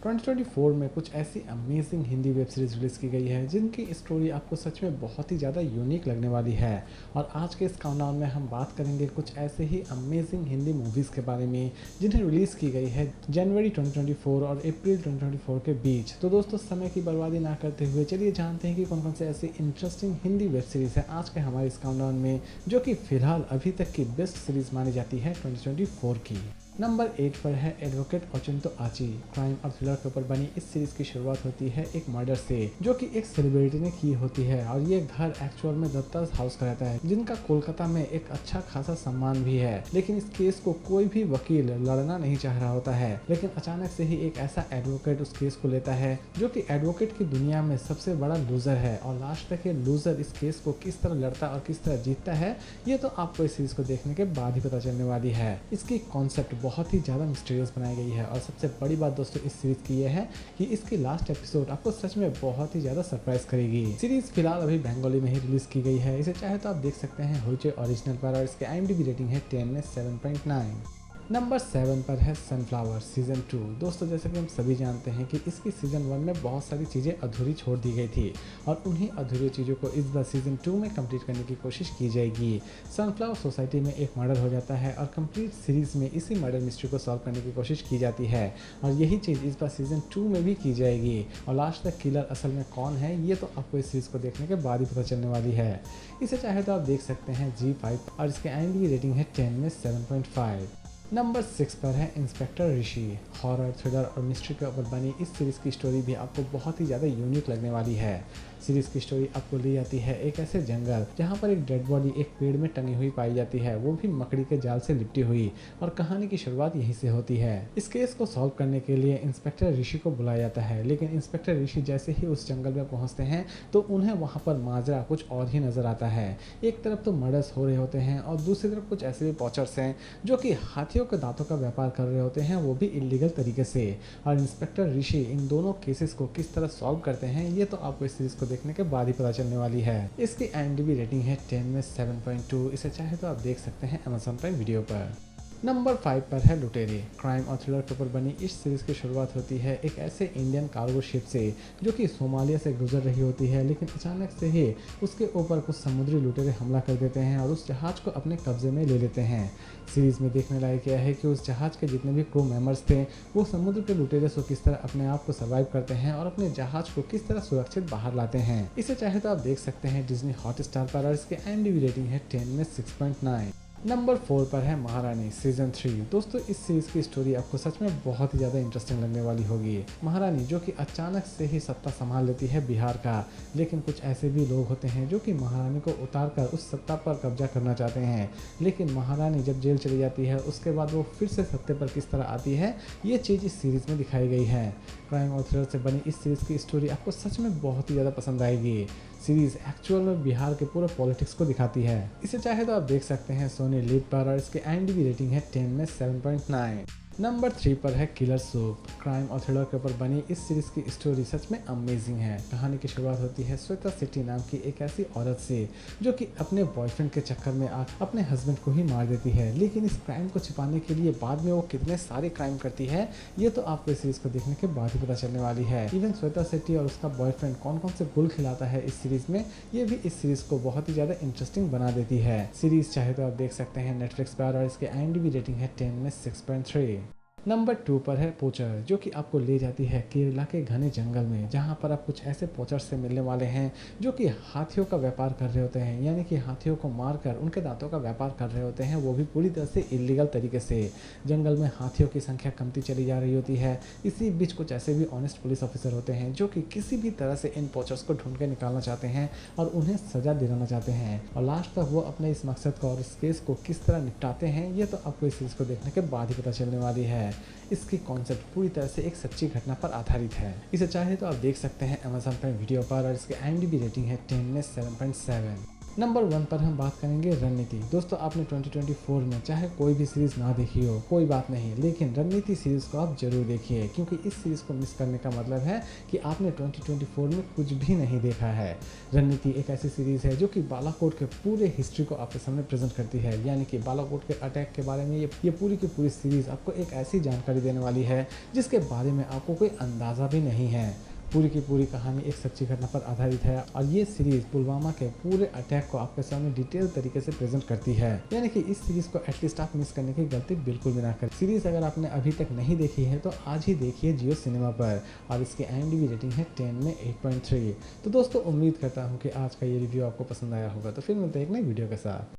2024 में कुछ ऐसी amazing Hindi web series release की गई है जिनकी स्टोरी आपको सच में बहुत ही ज़्यादा यूनिक लगने वाली है। और आज के इस काउंटडाउन में हम बात करेंगे कुछ ऐसे ही अमेजिंग हिंदी मूवीज़ के बारे में जिन्हें रिलीज़ की गई है जनवरी 2024 और अप्रैल 2024 के बीच। तो दोस्तों, समय की बर्बादी ना करते हुए चलिए जानते हैं कि कौन कौन से ऐसी इंटरेस्टिंग हिंदी वेब सीरीज़ है आज के हमारे इस काउंटडाउन में, जो कि फिलहाल अभी तक की बेस्ट सीरीज़ मानी जाती है 2024 की। नंबर 8 पर है एडवोकेट ओचिंतो आची। क्राइम और थ्रिलर के ऊपर बनी इस सीरीज की शुरुआत होती है एक मर्डर से, जो कि एक सेलिब्रिटी ने की होती है। और ये घर एक्चुअल में दत्तास हाउस का रहता है, जिनका कोलकाता में एक अच्छा खासा सम्मान भी है। लेकिन इस केस को कोई भी वकील लड़ना नहीं चाह रहा होता है, लेकिन अचानक से ही एक ऐसा एडवोकेट उस केस को लेता है जो कि एडवोकेट की दुनिया में सबसे बड़ा लूजर है। और लास्ट तक ये लूजर इस केस को किस तरह लड़ता और किस तरह जीतता है, ये तो आपको इस सीरीज को देखने के बाद ही पता चलने वाली है। इसकी कॉन्सेप्ट बहुत ही ज़्यादा मिस्टीरियस बनाई गई है। और सबसे बड़ी बात दोस्तों इस सीरीज की ये है कि इसकी लास्ट एपिसोड आपको सच में बहुत ही ज़्यादा सरप्राइज करेगी। सीरीज फिलहाल अभी बंगाली में ही रिलीज की गई है। इसे चाहे तो आप देख सकते हैं होइचे ओरिजिनल पर, और इसके IMDb रेटिंग है 10 में 7.9। नंबर 7 पर है सनफ्लावर सीजन 2। दोस्तों, जैसे कि हम सभी जानते हैं कि इसकी सीजन 1 में बहुत सारी चीज़ें अधूरी छोड़ दी गई थी, और उन्हीं अधूरी चीज़ों को इस बार सीजन 2 में कंप्लीट करने की कोशिश की जाएगी। सनफ्लावर सोसाइटी में एक मर्डर हो जाता है और कंप्लीट सीरीज में इसी मर्डर मिस्ट्री को सॉल्व करने की कोशिश की जाती है, और यही चीज़ इस बार सीजन 2 में भी की जाएगी। और लास्ट तक किलर असल में कौन है, ये तो आपको इस सीरीज को देखने के बाद ही पता चलने वाली है। इसे चाहे तो आप देख सकते हैं G5, और इसके IMDb रेटिंग है 10 में 7.5। नंबर 6 पर है इंस्पेक्टर ऋषि। हॉरर, थ्रिलर और मिस्ट्री के ऊपर बनी इस सीरीज़ की स्टोरी भी आपको बहुत ही ज़्यादा यूनिक लगने वाली है। सीरीज़ की स्टोरी आपको ले जाती है एक ऐसे जंगल जहाँ पर एक डेड बॉडी एक पेड़ में टंगी हुई पाई जाती है, वो भी मकड़ी के जाल से लिपटी हुई। और कहानी की शुरुआत यहीं से होती है। इस केस को सॉल्व करने के लिए इंस्पेक्टर ऋषि को बुलाया जाता है, लेकिन इंस्पेक्टर ऋषि जैसे ही उस जंगल में पहुँचते हैं तो उन्हें वहाँ पर माजरा कुछ और ही नज़र आता है। एक तरफ तो मर्डर्स हो रहे होते हैं, और दूसरी तरफ कुछ ऐसे भी पॉचर्स हैं जो कि हाथियों के दांतों का व्यापार कर रहे होते हैं, वो भी इलीगल तरीके से। और इंस्पेक्टर ऋषि इन दोनों केसेस को किस तरह सॉल्व करते हैं, ये तो आपको इस सीरीज को देखने के बाद ही पता चलने वाली है। इसकी IMDb रेटिंग है 10 में 7.2। इसे चाहे तो आप देख सकते हैं Amazon प्राइम वीडियो पर। नंबर 5 पर है लुटेरे। क्राइम और थ्रिलर के ऊपर बनी इस सीरीज़ की शुरुआत होती है एक ऐसे इंडियन कार्गो शिप से जो कि सोमालिया से गुजर रही होती है, लेकिन अचानक से ही उसके ऊपर कुछ समुद्री लुटेरे हमला कर देते हैं और उस जहाज़ को अपने कब्जे में ले लेते हैं। सीरीज़ में देखने लायक यह है कि उस जहाज़ के जितने भी क्रू मेंबर्स थे वो समुद्र के लुटेरे से किस तरह अपने आप को सर्वाइव करते हैं और अपने जहाज़ को किस तरह सुरक्षित बाहर लाते हैं। इसे चाहे तो आप देख सकते हैं डिज्नी हॉटस्टार पर, और इसके IMDb रेटिंग है 10 में 6.9। नंबर 4 पर है महारानी सीजन 3। दोस्तों, इस सीरीज की स्टोरी आपको सच में बहुत ही ज़्यादा इंटरेस्टिंग लगने वाली होगी। महारानी जो कि अचानक से ही सत्ता संभाल लेती है बिहार का, लेकिन कुछ ऐसे भी लोग होते हैं जो कि महारानी को उतार कर उस सत्ता पर कब्जा करना चाहते हैं। लेकिन महारानी जब जेल चली जाती है उसके बाद वो फिर से सत्ते पर किस तरह आती है, ये चीज़ इस सीरीज़ में दिखाई गई है। क्राइम और थ्रिलर से बनी इस सीरीज़ की स्टोरी आपको सच में बहुत ही ज़्यादा पसंद आएगी। सीरीज एक्चुअल में बिहार के पूरे पॉलिटिक्स को दिखाती है। इसे चाहे तो आप देख सकते हैं सोनी लिव पर, और इसके IMDb रेटिंग है 10 में 7.9। नंबर 3 पर है किलर सूप। क्राइम और थ्रिलर के ऊपर बनी इस सीरीज की स्टोरी सच में अमेजिंग है। कहानी की शुरुआत होती है श्वेता सेट्टी नाम की एक ऐसी औरत से जो कि अपने बॉयफ्रेंड के चक्कर में अपने हस्बैंड को ही मार देती है, लेकिन इस क्राइम को छिपाने के लिए बाद में वो कितने सारे क्राइम करती है, ये तो आपको इस सीरीज को देखने के बाद ही पता चलने वाली है। इवन श्वेता सेट्टी और उसका बॉयफ्रेंड कौन कौन से गुल खिलाता है इस सीरीज में, ये भी इस सीरीज को बहुत ही ज़्यादा इंटरेस्टिंग बना देती है। सीरीज चाहे तो आप देख सकते हैं नेटफ्लिक्स पर, और इसके IMDb रेटिंग है 10 में 6.3। नंबर 2 पर है पोचर, जो कि आपको ले जाती है केरला के घने जंगल में, जहाँ पर आप कुछ ऐसे पोचर से मिलने वाले हैं जो कि हाथियों का व्यापार कर रहे होते हैं, यानी कि हाथियों को मारकर उनके दांतों का व्यापार कर रहे होते हैं, वो भी पूरी तरह से इलीगल तरीके से। जंगल में हाथियों की संख्या कमती चली जा रही होती है। इसी बीच कुछ ऐसे भी ऑनेस्ट पुलिस ऑफिसर होते हैं जो कि किसी भी तरह से इन पोचर्स को ढूंढ के निकालना चाहते हैं और उन्हें सजा दिलाना चाहते हैं। और लास्ट तक वो अपने इस मकसद को और इस केस को किस तरह निपटाते हैं, ये तो आपको इस चीज़ को देखने के बाद ही पता चलने वाली है। इसकी कॉन्सेप्ट पूरी तरह से एक सच्ची घटना पर आधारित है। इसे चाहे तो आप देख सकते हैं Amazon प्राइम वीडियो पर, और इसके IMDb रेटिंग है 10 में 7.7। नंबर 1 पर हम बात करेंगे रणनीति। दोस्तों आपने 2024 में चाहे कोई भी सीरीज़ ना देखी हो, कोई बात नहीं, लेकिन रणनीति सीरीज़ को आप ज़रूर देखिए, क्योंकि इस सीरीज़ को मिस करने का मतलब है कि आपने 2024 में कुछ भी नहीं देखा है। रणनीति एक ऐसी सीरीज़ है जो कि बालाकोट के पूरे हिस्ट्री को आपके सामने प्रेज़ेंट करती है, यानी कि बालाकोट के अटैक के बारे में ये पूरी की पूरी सीरीज़ आपको एक ऐसी जानकारी देने वाली है जिसके बारे में आपको कोई अंदाज़ा भी नहीं है। पूरी की पूरी कहानी एक सच्ची घटना पर आधारित है और ये सीरीज पुलवामा के पूरे अटैक को आपके सामने डिटेल तरीके से प्रेजेंट करती है, यानी कि इस सीरीज को एटलीस्ट आप मिस करने की गलती बिल्कुल भी ना करें। सीरीज अगर आपने अभी तक नहीं देखी है तो आज ही देखिए जियो सिनेमा पर, और इसकी IMDb रेटिंग है 10 में 8.3। तो दोस्तों उम्मीद करता हूँ कि आज का ये रिव्यू आपको पसंद आया होगा, तो फिर मिलते हैं एक नई वीडियो के साथ।